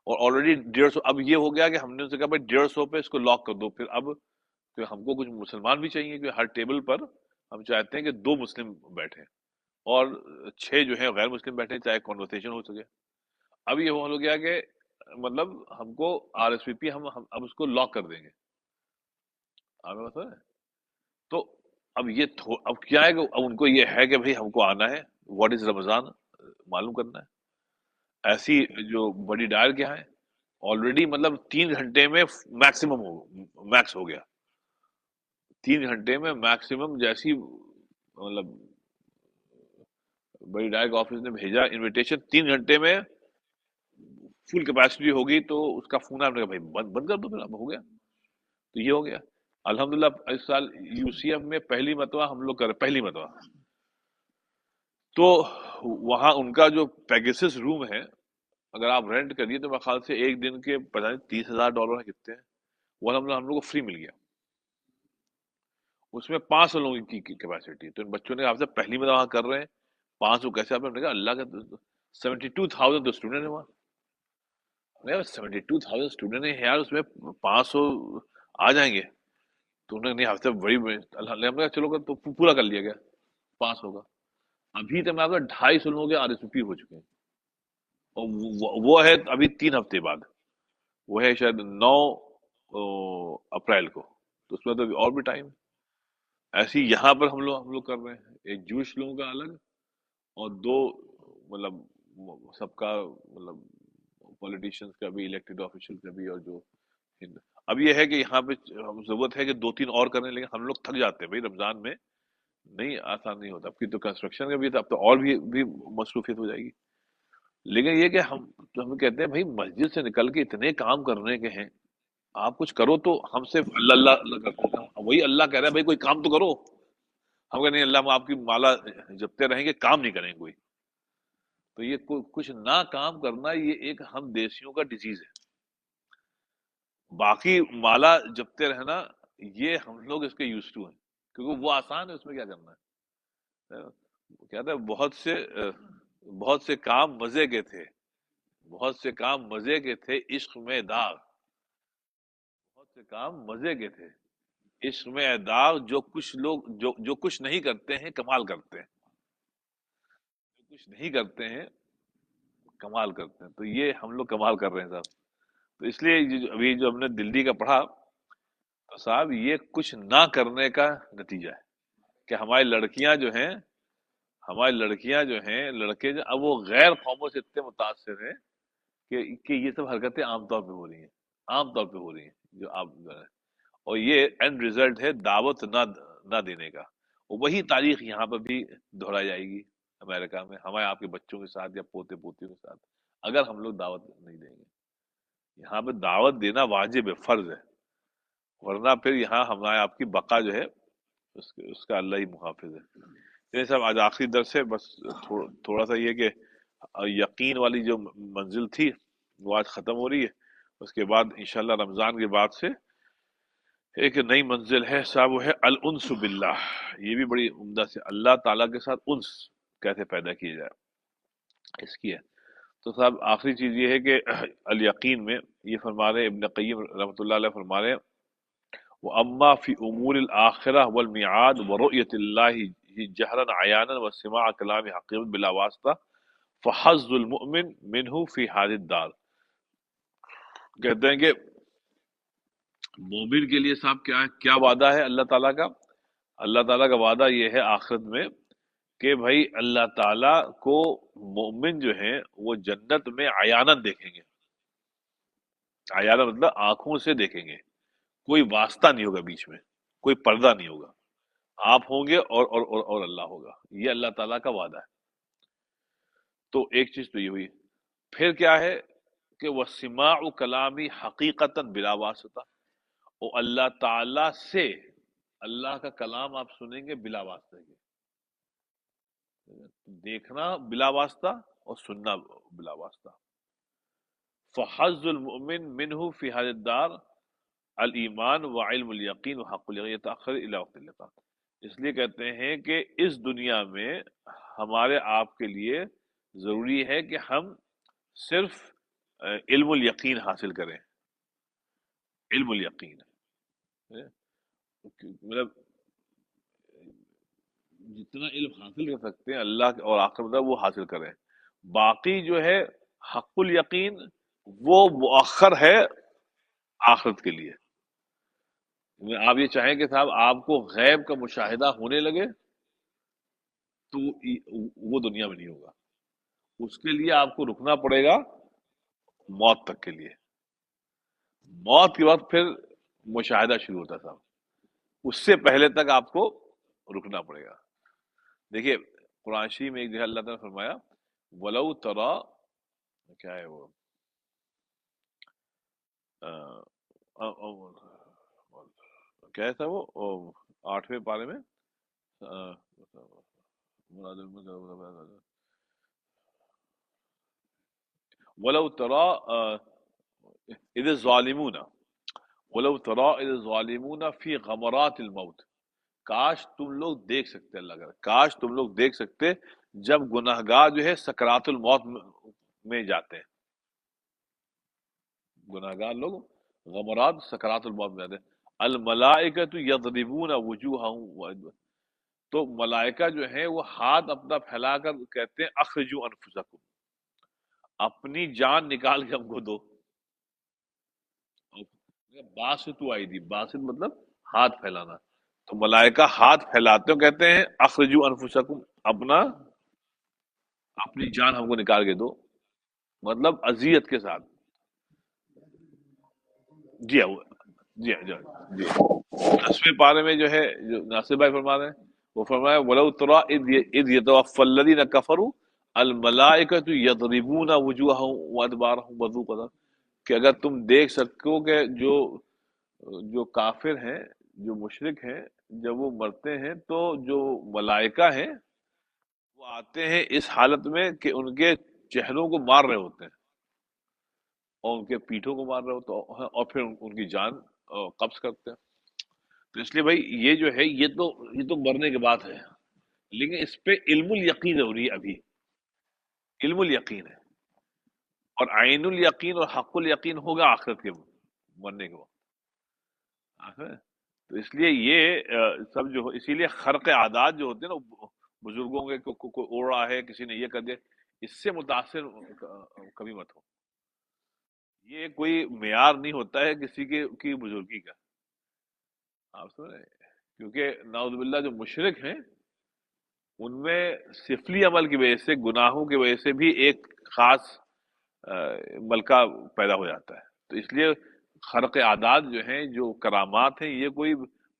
اور آلریڈی 150. اب یہ ہو گیا کہ ہم نے ان سے کہا بھائی 150 پہ اس کو لاک کر دو. پھر اب پھر ہم کو کچھ مسلمان بھی چاہیے کہ ہر ٹیبل پر ہم چاہتے ہیں کہ 2 مسلم بیٹھے اور 6 جو ہیں غیر مسلم بیٹھے، چاہے کنورسیشن ہو سکے. اب یہ ہو گیا کہ مطلب ہم کو RSVP ہم اب اس کو لاک کر دیں گے. آپ کو پتہ ہے. تو اب اب کیا ہے کہ اب ان کو یہ ہے کہ بھئی ہم کو آنا ہے، واٹ از رمضان معلوم کرنا ہے. ایسی جو بڑی ڈائر کیا ہے آلریڈی، مطلب 3 گھنٹے میں میکس ہو گیا. 3 گھنٹے میں میکسیمم جیسی مطلب بڑی ڈائر کے آفس نے بھیجا انویٹیشن، 3 گھنٹے میں فل کیپیسٹی ہوگی. تو اس کا فون آپ نے کہا بھائی بند کر دو، پھر اب ہو گیا. تو یہ ہو گیا. الحمدللہ اس سال UCF میں پہلی مرتبہ ہم لوگ کر پہلی مرتبہ. تو وہاں ان کا جو پیگسس روم ہے، اگر آپ رینٹ کریے تو میرے خیال سے ایک دن کے پتہ نہیں $30,000 ہیں کتنے ہیں، وہ ہم لوگ کو فری مل گیا. اس میں 500 لوگوں کی کیپیسٹی. تو ان بچوں نے آپ سے پہلی مرتبہ وہاں کر رہے ہیں، 500 کیسے؟ آپ نے کہا اللہ کا 72,000 تو اسٹوڈنٹ ہیں وہاں. 72,000 اسٹوڈنٹ ہیں یار، اس میں 500 آ جائیں گے. تو انہوں نے نہیں، ہفتے بڑی اللہ نے کہا چلو تو پورا کر لیا گیا 500 کا. ابھی تک میں آپ کا 250 لوگوں کے RSVP ہو چکے ہیں. اور وہ ہے ابھی 3 ہفتے بعد، وہ ہے شاید 9 اپریل کو. تو اس میں تو اور بھی ٹائم ہے. ایسے ہی یہاں پر ہم لوگ کر رہے ہیں، ایک جوش لوگوں کا الگ، اور 2 مطلب سب کا مطلب پولیٹیشینز کا بھی، الیکٹڈ آفیشل کا بھی. اور جو اب یہ ہے کہ یہاں پہ ضرورت ہے کہ 2 3 اور کریں، لیکن ہم لوگ تھک جاتے ہیں بھائی رمضان میں، نہیں آسان نہیں ہوتا. اب کی تو کنسٹرکشن کا بھی تھا، اب تو اور بھی مصروفیت ہو جائے گی. لیکن یہ کہ ہم کہتے ہیں بھائی مسجد سے نکل کے اتنے کام کرنے کے ہیں، آپ کچھ کرو. تو ہم صرف اللہ اللہ اللہ کرتے ہیں، وہی اللہ کہہ رہا ہے بھائی کوئی کام تو کرو. ہم کہ نہیں اللہ، ہم آپ کی مالا جپتے رہیں گے، کام نہیں کریں کوئی. تو یہ کچھ نہ کام کرنا، یہ ایک ہم دیسیوں کا ڈیزیز ہے. باقی مالا جپتے رہنا یہ ہم لوگ اس کے یوز ٹو ہیں، کیونکہ وہ آسان ہے، اس میں کیا کرنا ہے. کہتا ہے بہت سے کام مزے کے تھے، بہت سے کام مزے کے تھے عشق میں داغ. بہت سے کام مزے کے تھے عشق میں داغ، جو کچھ لوگ جو کچھ نہیں کرتے ہیں کمال کرتے ہیں، جو کچھ نہیں کرتے ہیں کمال کرتے ہیں. تو یہ ہم لوگ کمال کر رہے ہیں صاحب. تو اس لیے ابھی جو ہم نے دلی کا پڑھا، تو صاحب یہ کچھ نہ کرنے کا نتیجہ ہے کہ ہماری لڑکیاں جو ہیں لڑکے اب وہ غیر قوموں سے اتنے متاثر ہیں کہ یہ سب حرکتیں عام طور پہ ہو رہی ہیں، عام طور پہ ہو رہی ہیں جو آپ. اور یہ اینڈ ریزلٹ ہے دعوت نہ دینے کا. اور وہی تاریخ یہاں پر بھی دہرائی جائے گی امریکہ میں، ہمارے آپ کے بچوں کے ساتھ یا پوتے پوتیوں کے ساتھ، اگر ہم لوگ دعوت نہیں دیں گے. یہاں پہ دعوت دینا واجب ہے، فرض ہے. ورنہ پھر یہاں ہمارے آپ کی بقا جو ہے اس کا اللہ ہی محافظ ہے. یہ صاحب آج آخری درس ہے، بس تھوڑا سا یہ کہ یقین والی جو منزل تھی وہ آج ختم ہو رہی ہے. اس کے بعد انشاءاللہ رمضان کے بعد سے ایک نئی منزل ہے صاحب، وہ ہے الانس باللہ. یہ بھی بڑی عمدہ سے اللہ تعالیٰ کے ساتھ انس کیسے پیدا کیا جائے، اس کی ہے. تو صاحب آخری چیز یہ ہے کہ الیقین میں یہ فرما رہے ابن قیم رحمۃ اللہ علیہ، فرما رہے وَأَمَّا فِي أُمُورِ الْآخِرَةِ وَالْمِعَادِ وَرُؤْيَةِ اللَّهِ جَهْرًا عَيَانًا وَسِمَاعَ كَلَامِ حَقِيقٍ بِلَا وَاسِطَةٍ فَحَظُّ الْمُؤْمِنِ مِنْهُ فِي هَذِهِ الدَّارِ. کہتے ہیں کہ مومن کے لیے صاحب کیا ہے، کیا وعدہ ہے اللہ تعالیٰ کا؟ اللہ تعالیٰ کا وعدہ یہ ہے آخرت میں کہ بھائی اللہ تعالیٰ کو مومن جو ہیں وہ جنت میں عیانت دیکھیں گے. عیانت مطلب آنکھوں سے دیکھیں گے، کوئی واسطہ نہیں ہوگا بیچ میں، کوئی پردہ نہیں ہوگا. آپ ہوں گے اور اللہ ہوگا. یہ اللہ تعالیٰ کا وعدہ ہے. تو ایک چیز تو یہ ہوئی. پھر کیا ہے کہ وہ سماع کلامی حقیقتاً بلا واسطہ، وہ اللہ تعالیٰ سے اللہ کا کلام آپ سنیں گے بلا واسطہ کے. دیکھنا بلا واسطہ اور سننا بلا واسطہ. فحظ المؤمن منہ فی هذه الدار الایمان وعلم الیقین وحق الیقین یتأخر الی وقت اللقاء. اس لیے کہتے ہیں کہ اس دنیا میں ہمارے آپ کے لیے ضروری ہے کہ ہم صرف علم الیقین حاصل کریں. علم الیقین مطلب جتنا علم حاصل کر سکتے ہیں اللہ اور آخرت کا وہ حاصل کریں. باقی جو ہے حق الیقین وہ مؤخر ہے آخرت کے لیے. آپ یہ چاہیں کہ صاحب آپ کو غیب کا مشاہدہ ہونے لگے تو وہ دنیا میں نہیں ہوگا. اس کے لیے آپ کو رکنا پڑے گا موت تک کے لیے. موت کے وقت پھر مشاہدہ شروع ہوتا تھا. اس سے پہلے تک آپ کو رکنا پڑے گا. دیکھیے قرآن شریف میں ایک جگہ اللہ تعالیٰ نے فرمایا ولو ترا، کیا ہے وہ کیا تھا وہ 8ویں پارے میں ولو ترا اذ الظالمون ولو ترا اذ الظالمون فی غمرات الموت. کاش تم لوگ دیکھ سکتے، اللہ کا کاش تم لوگ دیکھ سکتے جب گناہگار جو ہے سکرات الموت میں جاتے ہیں. گناہگار لوگ غمرات سکرات الموت میں جاتے ہیں. الملائکۃ یضربون وجوہہم، تو ملائکہ جو ہیں وہ ہاتھ اپنا پھیلا کر کہتے ہیں اخرجوا انفسکم، اپنی جان نکال کے ہم کو دو. باسطو ایدی، باسط مطلب ہاتھ پھیلانا. تو ملائکہ ہاتھ پھیلاتے ہو کہتے ہیں اخرجوا انفسکم، اپنی جان ہم کو نکال کے دو. مطلب اذیت کے ساتھ. جی ہاں جی ہاں جی ہاں جی. 10ویں پارے میں جو ہے جو ناصر بھائی فرما رہے ہیں وہ فرمایا ولو ترى اذ يتوفى الذين كفروا الملائکۃ یضربون وجوہہم وادبارہم وذوقوا العذاب، کہ اگر تم دیکھ سکو کہ جو کافر ہیں، جو مشرک ہیں، جب وہ مرتے ہیں تو جو ملائکہ ہیں وہ آتے ہیں اس حالت میں کہ ان کے چہروں کو مار رہے ہوتے ہیں اور ان کے پیٹھوں کو مار رہے ہوتے ہیں اور پھر ان کی جان قبض کرتے ہیں. تو اس لیے بھائی یہ جو ہے یہ تو مرنے کے بعد ہے، لیکن اس پہ علم الیقین ضروری ہے. ابھی علم الیقین ہے، اور عین الیقین اور حق الیقین ہوگا آخرت کے مرنے کے وقت. تو اس لیے یہ سب جو اسی لیے خرق عادات جو ہوتے ہیں نا بزرگوں کے کوئی اڑ رہا ہے، کسی نے یہ کر دیا، اس سے متاثر کبھی مت ہو. یہ کوئی معیار نہیں ہوتا ہے کسی کی بزرگی کا. آپ سن رہے ہیں؟ کیونکہ نعوذ باللہ جو مشرک ہیں ان میں سفلی عمل کی وجہ سے، گناہوں کی وجہ سے بھی ایک خاص ملکہ پیدا ہو جاتا ہے. تو اس لیے خرق عادات جو ہیں، جو کرامات ہیں، یہ کوئی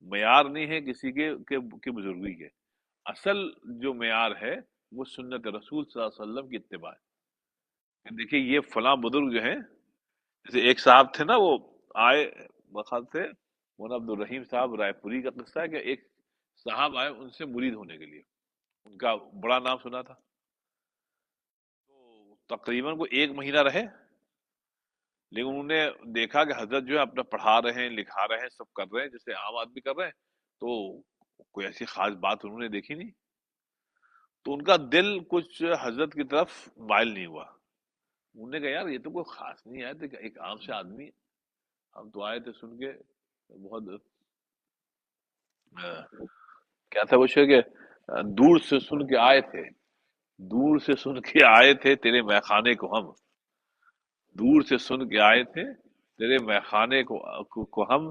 معیار نہیں ہے کسی کے بزرگی کے. اصل جو معیار ہے وہ سنت رسول صلی اللہ علیہ وسلم کی اتباع ہے. دیکھیے یہ فلاں بزرگ جو ہیں، جیسے ایک صاحب تھے نا وہ آئے مخال سے، مولانا عبد الرحیم صاحب رائے پوری کا قصہ ہے کہ ایک صاحب آئے ان سے مرید ہونے کے لیے. ان کا بڑا نام سنا تھا. تو تقریباً کو 1 مہینہ رہے، لیکن انہوں نے دیکھا کہ حضرت جو ہے اپنا پڑھا رہے ہیں، لکھا رہے ہیں، سب کر رہے ہیں جیسے عام آدمی کر رہے ہیں. تو کوئی ایسی خاص بات انہوں نے دیکھی نہیں. تو ان کا دل کچھ حضرت کی طرف مائل نہیں ہوا. انہوں نے کہا یار یہ تو کوئی خاص نہیں ہے، تو ایک عام سے آدمی ہے. ہم تو آئے تھے سن کے بہت کیا تھا وہ شعر کہ دور سے سن کے آئے تھے، دور سے سن کے آئے تھے تیرے میخانے کو ہم، دور سے سن کے آئے تھے تیرے میخانے کو ہم،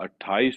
28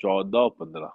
14 15,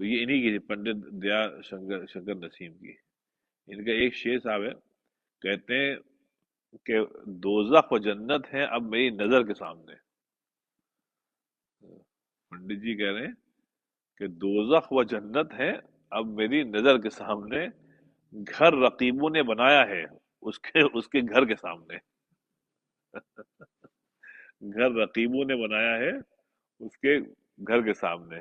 تو یہ انہی کی پنڈت دیا شنکر نسیم کی. ان کا ایک شعر صاحب ہے، کہتے ہیں کہ دوزخ و جنت ہے اب میری نظر کے سامنے. پنڈت جی کہہ رہے ہیں کہ دوزخ و جنت ہے اب میری نظر کے سامنے، گھر رقیبوں نے بنایا ہے اس کے گھر کے سامنے. گھر رقیبوں نے بنایا ہے اس کے گھر کے سامنے.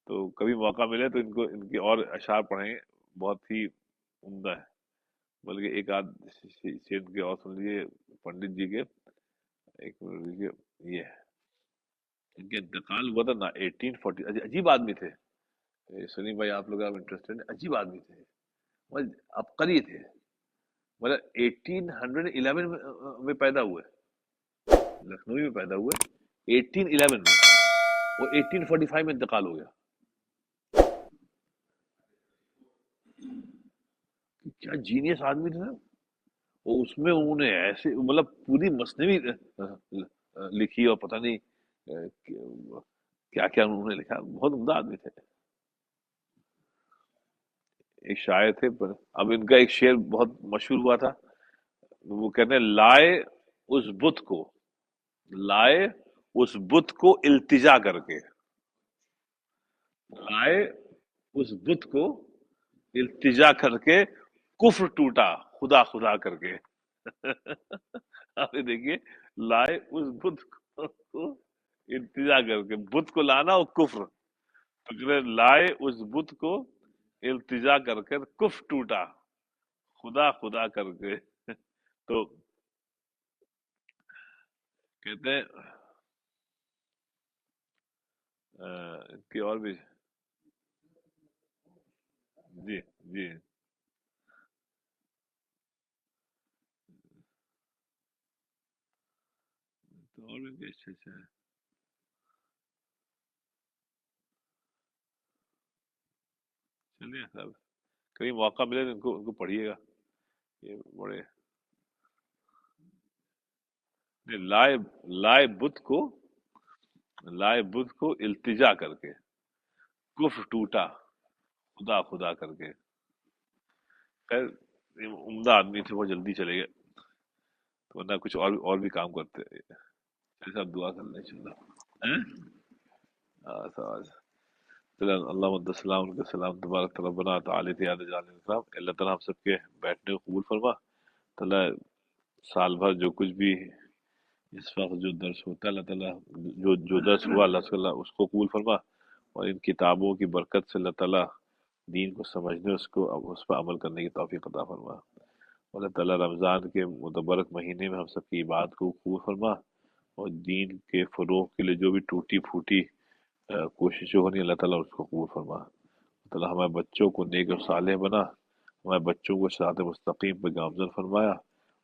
تو کبھی موقع ملے تو ان کی اور اشعار پڑھیں، بہت ہی عمدہ ہے. بلکہ ایک آدھ شعر کے اور سن لیجیے پنڈت جی کے. ایک منٹ رکیے، یہ ہے ان کے انتقال ہوا تھا نا 1840. عجیب آدمی تھے سلیم بھائی، آپ لوگ انٹرسٹڈ، عجیب آدمی تھے، عبقری تھے. مطلب 1811 میں پیدا ہوئے، لکھنؤ میں پیدا ہوئے 1811 میں، اور 1845 میں انتقال ہو گیا. کیا جینیس آدمی تھے. اور اس میں انہوں نے ایسے مطلب پوری مثنوی لکھی، اور پتہ نہیں کیا کیا انہوں نے لکھا. بہت عمدہ آدمی تھے. ایک شاعر تھے، اب ان کا ایک شعر بہت مشہور ہوا تھا. وہ کہتے ہیں لائے اس بت کو، لائے اس بت کو التجا کر کے، لائے اس بت کو التجا کر کے، کفر ٹوٹا خدا خدا کر کے. آپ یہ دیکھیے، لائے اس بت کو التجا کر کے، بت کو لانا اور کفر. تو کہتے ہیں لائے اس بت کو التجا کر کے کفر ٹوٹا خدا خدا کر کے. تو کہتے ہیں ان کی اور بھی. جی جی. تو اور بھی اچھا اچھا ہے. چلیے صاحب، کہیں موقع ملے تو ان کو پڑھیے گا. یہ بڑے لائے لائے بت کو، لائے بت کو التجا کر کے، کفر ٹوٹا خدا خدا کر کے. خیر، یہ عمدہ آدمی تھے، وہ جلدی چلے گئے، تو ورنہ کچھ اور بھی کام کرتے. ایسا دعا کر لیں انشاءاللہ. اللہ السلام علیکم السلام تبارک ربنا تعالی یاد جان السلام. اللہ تعالیٰ ہم سب کے بیٹھنے کو قبول فرما. تعالیٰ سال بھر جو کچھ بھی اس وقت جو درس ہوتا ہے، اللہ تعالیٰ جو درس ہوا اللہ تعالیٰ اس کو قبول فرما، اور ان کتابوں کی برکت سے اللہ تعالیٰ دین کو سمجھنے، اس پر عمل کرنے کی توفیق عطا فرما. اللہ تعالیٰ رمضان کے متبرک مہینے میں ہم سب کی عبادت کو قبول فرما، اور دین کے فروغ کے لیے جو بھی ٹوٹی پھوٹی کوششیں ہونی، اللہ تعالیٰ اس کو قبول فرما. اللہ تعالیٰ ہمارے بچوں کو نیک و صالح بنا، ہمارے بچوں کو صراط مستقیم پہ گامزن فرمایا،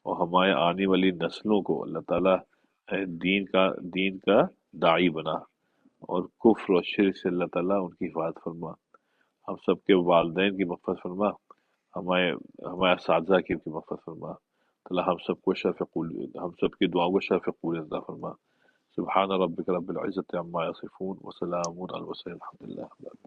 اور ہمارے آنے والی نسلوں کو اللہ تعالیٰ دین کا داعی بنا، اور کفر و شرک سے اللہ تعالیٰ ان کی حفاظت فرما. ہم سب کے والدین کی مغفرت فرما، ہمارے اساتذہ کی مغفرت فرما. اللہ ہم سب کی دعاؤں کو شرف قبول عطا فرما. سبحان ربک رب العزت عما یصفون وسلام علی المرسلین الحمد للہ.